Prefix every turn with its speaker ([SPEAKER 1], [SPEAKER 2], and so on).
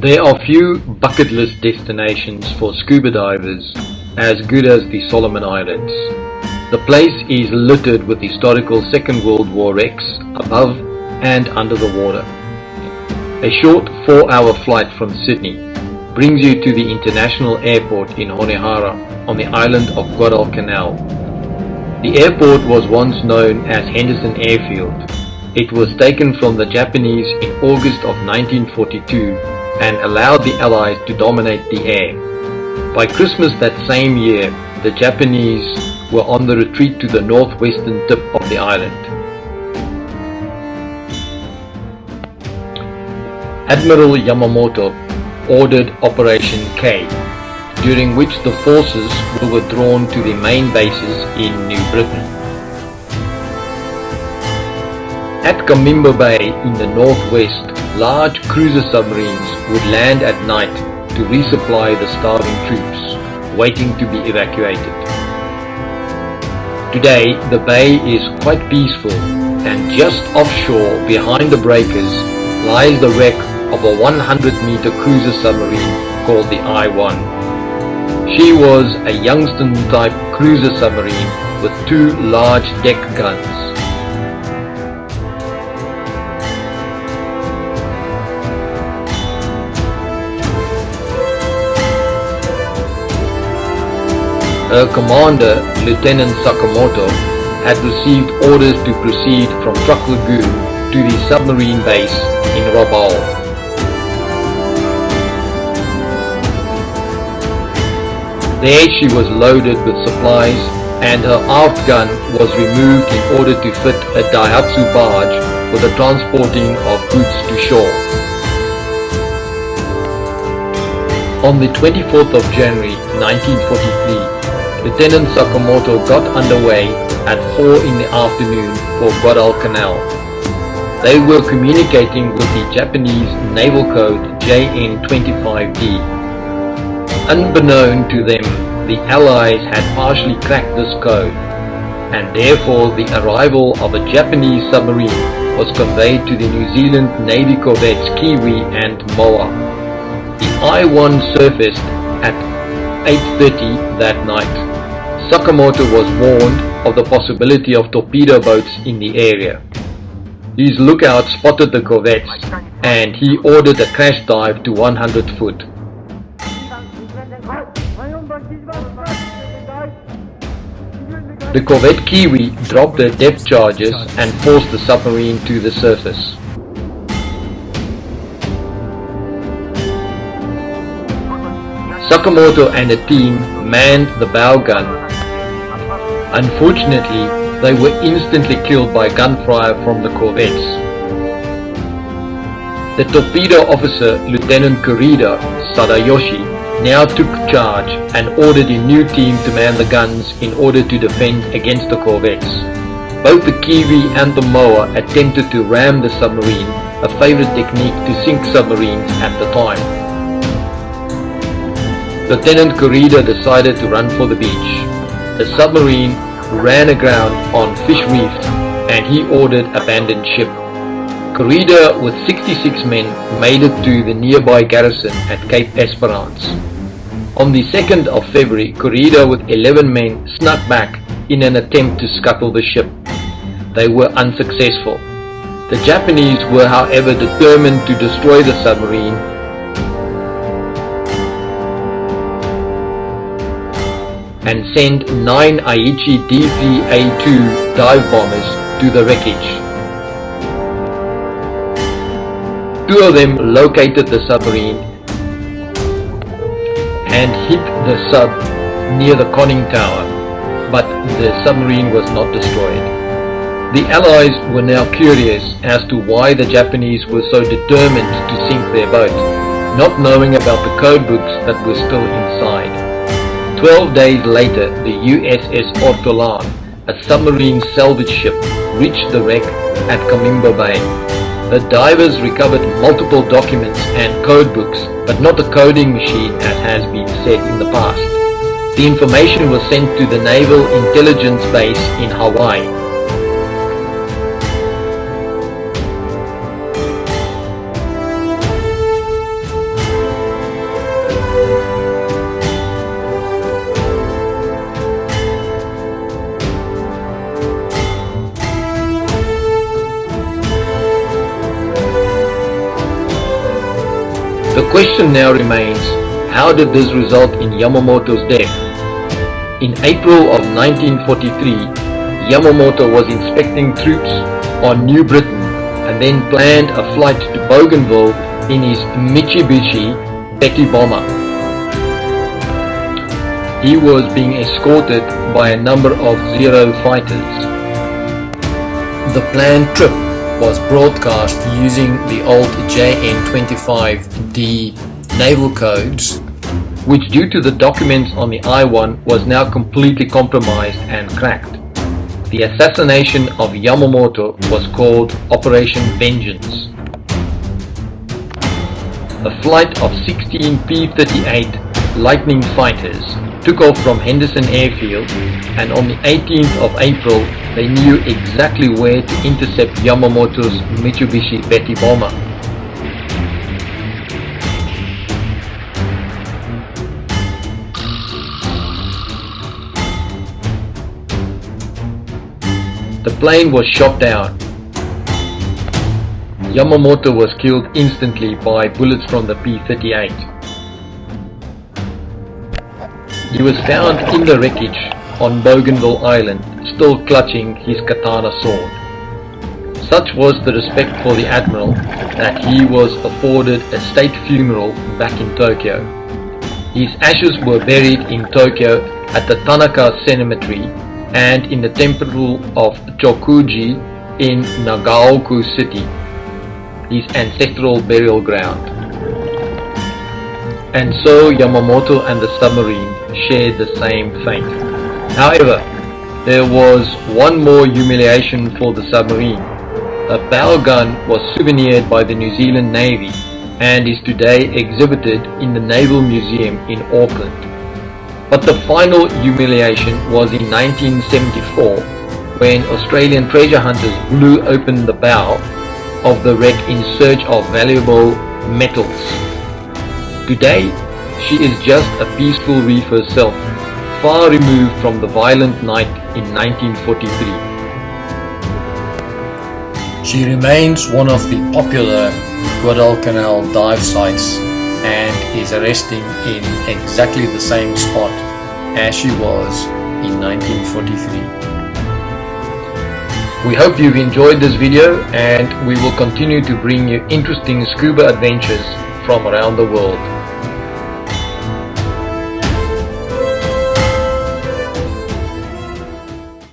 [SPEAKER 1] There are few bucket list destinations for scuba divers as good as the Solomon Islands. The place is littered with historical Second World War wrecks above and under the water. A short 4-hour flight from Sydney brings you to the international airport in Honehara on the island of Guadalcanal. The airport was once known as Henderson Airfield. It was taken from the Japanese in August of 1942 and allowed the Allies to dominate the air. By Christmas that same year, the Japanese were on the retreat to the northwestern tip of the island. Admiral Yamamoto ordered Operation K, during which the forces were withdrawn to the main bases in New Britain. At Comimbo Bay in the northwest, large cruiser submarines would land at night to resupply the starving troops, waiting to be evacuated. Today, the bay is quite peaceful, and just offshore, behind the breakers, lies the wreck of a 100-meter cruiser submarine called the I-1. She was a Youngstown-type cruiser submarine with 2 large deck guns. Her commander, Lieutenant Sakamoto, had received orders to proceed from Truck Lagoon to the submarine base in Rabaul. There she was loaded with supplies, and her aft gun was removed in order to fit a Daihatsu barge for the transporting of goods to shore. On the 24th of January 1943, Lieutenant Sakamoto got underway at 4 in the afternoon for Guadalcanal. They were communicating with the Japanese naval code JN25D. Unbeknown to them, the Allies had partially cracked this code, and therefore the arrival of a Japanese submarine was conveyed to the New Zealand Navy corvettes Kiwi and Moa. The I-1 surfaced at 8:30 that night. Sakamoto was warned of the possibility of torpedo boats in the area. His lookout spotted the corvettes, and he ordered a crash dive to 100 foot. The corvette Kiwi dropped her depth charges and forced the submarine to the surface. Sakamoto and a team manned the bow gun. Unfortunately, they were instantly killed by gunfire from the corvettes. The torpedo officer, Lieutenant Kurida Sadayoshi, now took charge and ordered a new team to man the guns in order to defend against the corvettes. Both the Kiwi and the Moa attempted to ram the submarine, a favorite technique to sink submarines at the time. Lieutenant Kurida decided to run for the beach. The submarine ran aground on Fish Reef, and he ordered abandoned ship. Kurida with 66 men made it to the nearby garrison at Cape Esperance. On the 2nd of February, Kurida with 11 men snuck back in an attempt to scuttle the ship. They were unsuccessful. The Japanese were however determined to destroy the submarine and send 9 Aichi D3A2 dive bombers to the wreckage. 2 of them located the submarine and hit the sub near the conning tower, but the submarine was not destroyed. The Allies were now curious as to why the Japanese were so determined to sink their boat, not knowing about the code books that were still inside. 12 days later, the USS Ortolan, a submarine salvage ship, reached the wreck at Comimbo Bay. The divers recovered multiple documents and code books, but not a coding machine as has been said in the past. The information was sent to the Naval Intelligence Base in Hawaii. The question now remains, how did this result in Yamamoto's death? In April of 1943, Yamamoto was inspecting troops on New Britain and then planned a flight to Bougainville in his Mitsubishi Betty bomber. He was being escorted by a number of Zero fighters. The planned trip was broadcast using the old JN25D naval codes, which due to the documents on the I-1 was now completely compromised and cracked. The assassination of Yamamoto was called Operation Vengeance. A flight of 16 P-38 Lightning fighters took off from Henderson Airfield, and on the 18th of April they knew exactly where to intercept Yamamoto's Mitsubishi Betty bomber. The plane was shot down. Yamamoto was killed instantly by bullets from the P-38. He was found in the wreckage on Bougainville Island, still clutching his katana sword. Such was the respect for the Admiral that he was afforded a state funeral back in Tokyo. His ashes were buried in Tokyo at the Tanaka Cemetery and in the temple of Chokuji in Nagaoku City, his ancestral burial ground. And so Yamamoto and the submarine shared the same fate. However, there was one more humiliation for the submarine. A bow gun was souvenired by the New Zealand Navy and is today exhibited in the Naval Museum in Auckland. But the final humiliation was in 1974 when Australian treasure hunters blew open the bow of the wreck in search of valuable metals. Today, she is just a peaceful reef herself, far removed from the violent night in 1943.
[SPEAKER 2] She remains one of the popular Guadalcanal dive sites and is resting in exactly the same spot as she was in 1943.
[SPEAKER 1] We hope you've enjoyed this video, and we will continue to bring you interesting scuba adventures from around the world.